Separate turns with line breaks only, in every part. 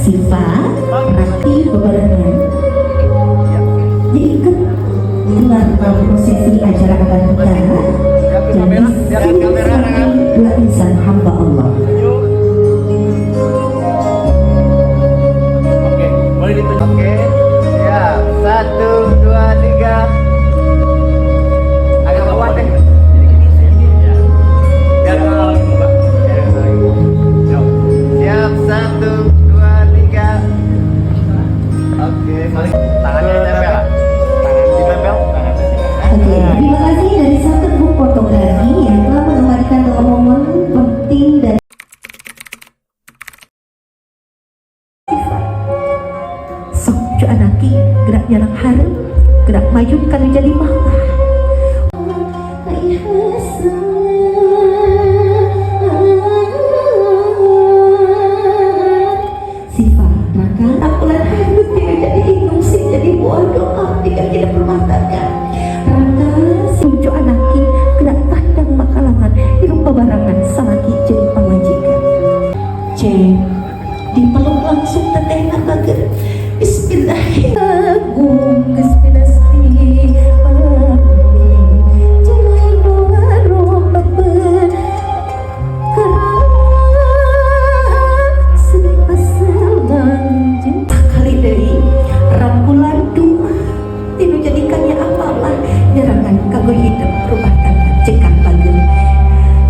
sifat rati bebarengan diikat dengan prosesi acara adat negara. Jadi seperti dua insan hamba Allah.
Oke, boleh ditunjuk. Oke, ya, 1, 2, 3. Agak bawah deh. Biar kalau Mbak. Siap, 1, 2, 3. Oke, balik. Tangannya ditempel. Tangan ditempel.
Oke, terima kasih dari satu grup fotografi yang telah mengembalikan dalam momen penting dan sok cu anaki gerak jarang harum, gerak maju kan menjadi mama. Sifat maka apalah hidup tidak jadi ingungsi jadi buah doa jika tidak berumah tangga. Rangga sucu anaki gerak tandang makalangan hidup bebarangan salaki jadi pamajikan. Cek dipeluk langsung teteh nakager. Bismillahirrahmanirrahim.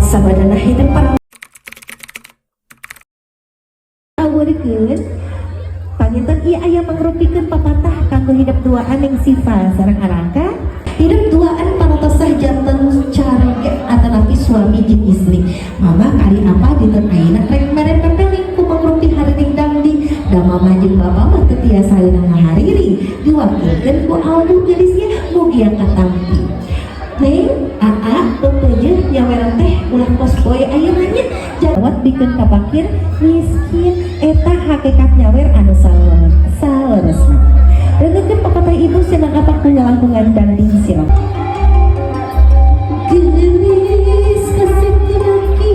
Sabadana hidup para awalikeun panginten ieu aya mangrupikeun papatah kanggo hidup duaan yang sifat sareng arangka hidup duaan paratosah janten carege atanapi suami jeung istri. Mama kali apa dinten ayeuna rek mere pepeling ku mangrupi hariring dangdi da mama jeung bapa mah teu tiasa ayeuna ngahariri diwakilkeun ku aldu gelisnya mugi yang katampi. Neng, aa, pempeje nyaweran teh ulah posboy ayeuna jawab bikin kapakir miskin eta hakikat nyawer anu saleresna. Regekeun papatah ibu senang apak punya langkungan danding sirah. Gelis kasetiraki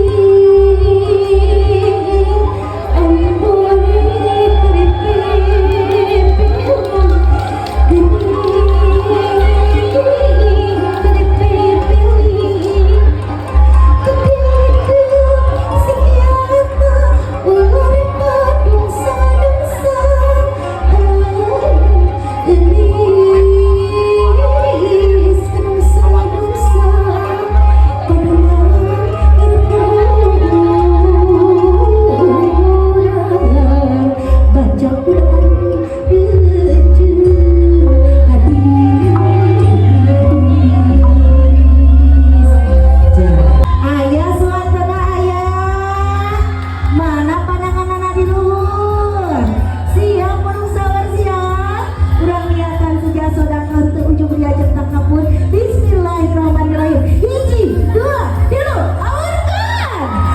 ampun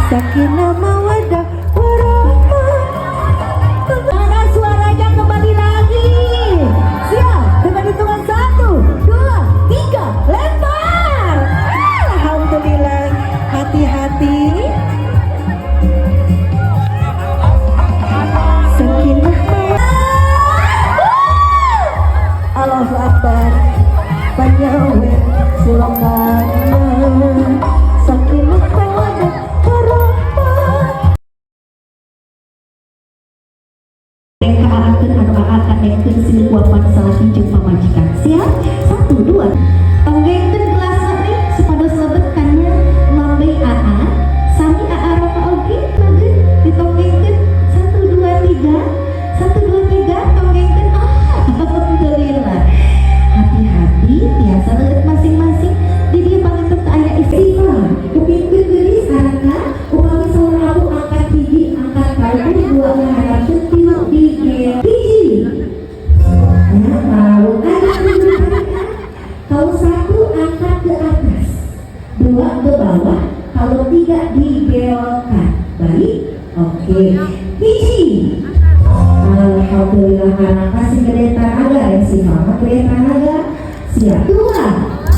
sakinah mawaddah warahmah. Mana suaranya kembali lagi? Siap dengan hitungan 1, 2, 3, lempar. Alhamdulillah, hati-hati. Sakinah mawaddah. Allahu Akbar. Panyawe silakan. Sakinah mawaddah. Tonggengkeun sini kuapan salaki jeung pamajikan. Siap? 1, 2. Tonggengkeun gelas nih supados lebet kana lambe aa. Sami aa raka oge mageun ditonggengkeun 1, 2, 3. 1, 2, 3 tonggengkeun. Alhamdulillah. Hati-hati tiasa leuit masing-masing. Di dieu panginten teu aya istighfar. Kupingkeun geulis arana upami saur abu angkat hiji angkat kalbu 2 ngaharapkeun 3 digel. Kalau 1 angkat ke atas, 2 ke bawah, kalau 3 dibelokkan. Baik, oke. Hiji. Alhamdulillah karena kasih gede tanaga ya si mama gede tanaga. Siap. 2.